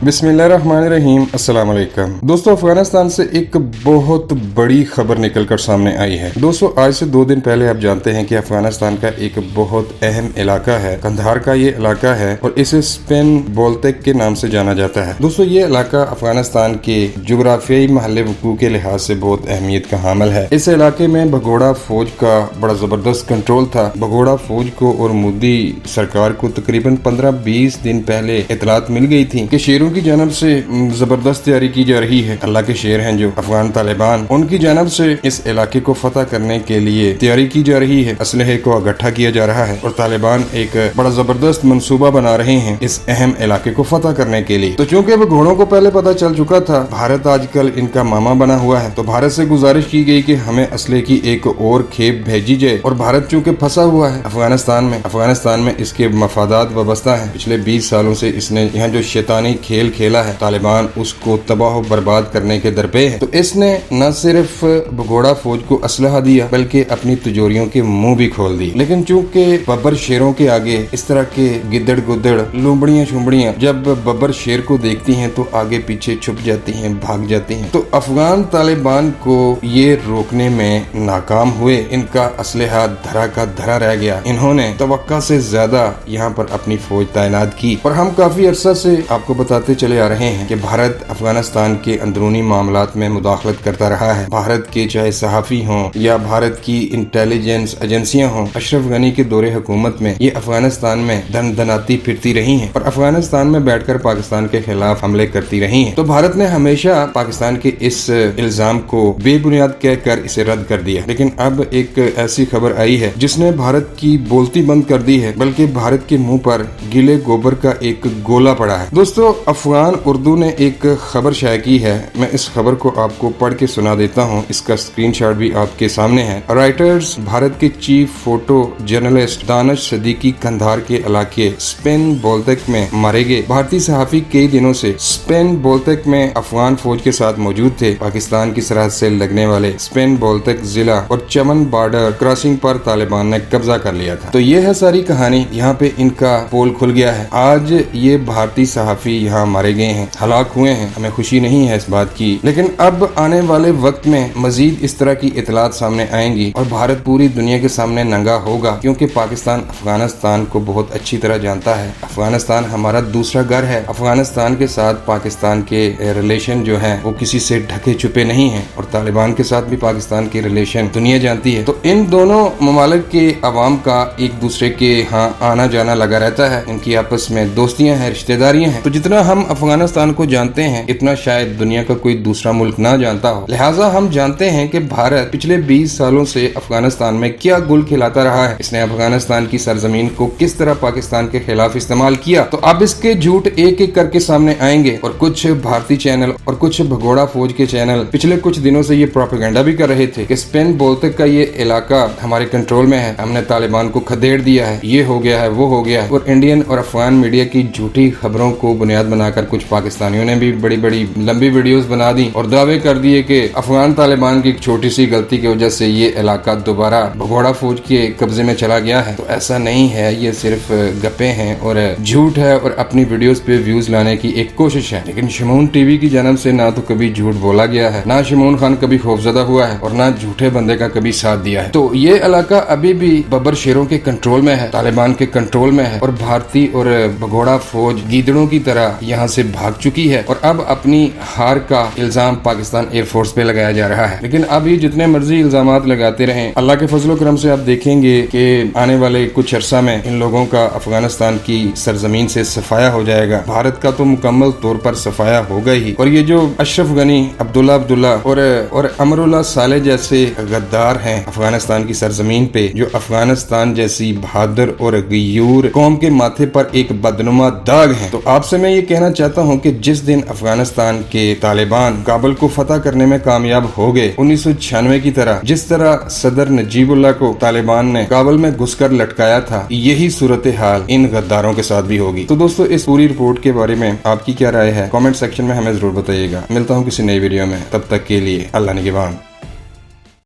बिस्मिल्लाहिर्रहमानिर्रहीम। अस्सलाम वालेकुम दोस्तों, अफगानिस्तान से एक बहुत बड़ी खबर निकल कर सामने आई है। दोस्तों, आज से 2 दिन पहले आप जानते हैं कि अफगानिस्तान का एक बहुत अहम इलाका है, कंधार का ये इलाका है और इसे स्पेन बोल्तेक के नाम से जाना जाता है। दोस्तों, ये इलाका अफगानिस्तान के जुग्राफियाई महल वकूअ के लिहाज से बहुत अहमियत का हामिल है। इस इलाके में भगोड़ा फौज का बड़ा जबरदस्त कंट्रोल था। भगोड़ा फौज को और मोदी सरकार को तकरीबन 15-20 दिन पहले इतलात मिल गई थी कि शेरों की जानब से जबरदस्त तैयारी की जा रही है। अल्लाह के शेर हैं जो अफगान तालिबान, उनकी जानब से इस इलाके को फतह करने के लिए तैयारी की जा रही है। असलहे को इकट्ठा किया जा रहा है और तालिबान एक बड़ा जबरदस्त मंसूबा बना रहे हैं इस अहम इलाके को फतह करने के लिए। तो चूंकि वो घोड़ों को पहले पता चल चुका था, भारत आजकल इनका मामा बना हुआ है, तो भारत से गुजारिश की गई कि हमें असले की एक और खेप भेजी जाए। और भारत चूंकि फंसा हुआ है अफगानिस्तान में इसके मफादात वाबस्ता है। पिछले 20 सालों से इसने यहाँ जो शैतानी खेल खेला है, तालिबान उसको तबाह बर्बाद करने के दरपे है। तो इसने न सिर्फ भगोड़ा फौज को असलहा दिया बल्कि अपनी तिजोरियों के मुंह भी खोल दिए। लेकिन चूंकि बब्बर शेरों के आगे इस तरह के गिद्दड़ गुद्दड़ लुमड़ियां शुमड़ियां जब बब्बर शेर को देखती हैं तो आगे पीछे छुप जाती हैं, भाग जाती हैं। तो अफगान तालिबान को ये रोकने में नाकाम हुए। इनका असलहा धरा का धरा रह गया। इन्होंने तवक्का से ज्यादा यहाँ पर अपनी फौज तैनात की। और हम काफी अरसा से आपको बताते चले आ रहे हैं कि भारत अफगानिस्तान के अंदरूनी मामलात में मुदाखलत करता रहा है। भारत के चाहे सहाफी हों या भारत की इंटेलिजेंस एजेंसियां हों, अशरफ गनी के दौरे हुकूमत में ये अफगानिस्तान में धनाती फिरती रही हैं और अफगानिस्तान में बैठकर पाकिस्तान के खिलाफ हमले करती रही हैं। तो भारत ने हमेशा पाकिस्तान के इस इल्जाम को बेबुनियाद कहकर इसे रद्द कर दिया। लेकिन अब एक ऐसी खबर आई है जिसने भारत की बोलती बंद कर दी है, बल्कि भारत के मुंह पर गीले गोबर का एक गोला पड़ा है। दोस्तों, अफगान उर्दू ने एक खबर शाया की है। मैं इस खबर को आपको पढ़ के सुना देता हूँ। इसका स्क्रीनशॉट भी आपके सामने है। राइटर्स, भारत के chief photo journalist Danish Siddiqui Kandahar के इलाके स्पेन बोल्तेक में मारे गए। भारतीय सहाफी कई दिनों से स्पेन बोल्तेक में अफगान फौज के साथ मौजूद थे। पाकिस्तान की सरहद से लगने वाले स्पेन बोल्तेक जिला और चमन बॉर्डर क्रॉसिंग पर तालिबान ने कब्जा कर लिया था। तो ये है सारी कहानी। यहाँ पे इनका पोल खुल गया है। आज ये भारतीय सहाफी यहाँ मारे गए हैं, हलाक हुए हैं। हमें खुशी नहीं है इस बात की, लेकिन अब आने वाले वक्त में मजीद इस तरह की इतलात सामने आएंगी और भारत पूरी दुनिया के सामने नंगा होगा, क्योंकि पाकिस्तान अफगानिस्तान को बहुत अच्छी तरह जानता है। अफगानिस्तान हमारा दूसरा घर है। अफगानिस्तान के साथ पाकिस्तान के रिलेशन जो है वो किसी से ढके छुपे नहीं है और तालिबान के साथ भी पाकिस्तान के रिलेशन दुनिया जानती है। तो इन दोनों ममालिक के अवाम का एक दूसरे के यहाँ आना जाना लगा रहता है। इनकी आपस में दोस्तियां हैं, रिश्तेदारियां हैं। तो जितना हम अफगानिस्तान को जानते हैं इतना शायद दुनिया का कोई दूसरा मुल्क ना जानता हो। लिहाजा हम जानते हैं कि भारत पिछले 20 सालों से अफगानिस्तान में क्या गुल खिलाता रहा है। इसने अफगानिस्तान की सरजमीन को किस तरह पाकिस्तान के खिलाफ इस्तेमाल किया। तो अब इसके झूठ एक एक करके सामने आएंगे और कुछ भारतीय चैनल और कुछ भगोड़ा फौज के चैनल पिछले कुछ दिनों से ये प्रोपेगेंडा भी कर रहे थे कि स्पेन बोल्तेक का ये इलाका हमारे कंट्रोल में है, हमने तालिबान को खदेड़ दिया है, ये हो गया है, वो हो गया है। और इंडियन और अफगान मीडिया की झूठी खबरों को बुनियाद बनाकर कुछ पाकिस्तानियों ने भी बड़ी बड़ी लंबी वीडियोस बना दी और दावे कर दिए कि अफगान तालिबान की एक छोटी सी गलती की वजह से ये इलाका दोबारा भगोड़ा फौज के कब्जे में चला गया है। तो ऐसा नहीं है, ये सिर्फ गप्पे हैं और झूठ है और अपनी वीडियोस पे व्यूज लाने की एक कोशिश है। लेकिन शमून टीवी की जानब से ना तो कभी झूठ बोला गया है, ना शमून खान कभी खौफजदा हुआ है और ना झूठे बंदे का कभी साथ दिया है। तो ये इलाका अभी भी बब्बर शेरों के कंट्रोल में है, तालिबान के कंट्रोल में है और भारतीय और भगोड़ा फौज गीदड़ों की तरह यहाँ से भाग चुकी है और अब अपनी हार का इल्जाम पाकिस्तान एयरफोर्स पे लगाया जा रहा है। लेकिन अब ये जितने मर्जी इल्जामात लगाते रहें, अल्लाह के फजलो करम से आप देखेंगे कि आने वाले कुछ अरसा में इन लोगों का अफगानिस्तान की सरजमीन से सफाया हो जाएगा। भारत का तो मुकम्मल तौर पर सफाया होगा ही। और ये जो अशरफ गनी, अब्दुल्ला और अमरुल्लाह साले जैसे गद्दार हैं अफगानिस्तान की सरजमीन पे, जो अफगानिस्तान जैसी बहादुर और गयूर कौम के माथे पर एक बदनुमा दाग है। तो आपसे मैं ये कहना चाहता हूँ कि जिस दिन अफगानिस्तान के तालिबान काबुल को फतह करने में कामयाब हो गए 1996 की तरह, जिस तरह सदर नजीबुल्लाह को तालिबान ने काबुल में घुसकर लटकाया था, यही सूरत हाल इन गद्दारों के साथ भी होगी। तो दोस्तों, इस पूरी रिपोर्ट के बारे में आपकी क्या राय है, कमेंट सेक्शन में हमें जरूर बताइएगा। मिलता हूँ किसी नई वीडियो में, तब तक के लिए अल्लाह निगहबान।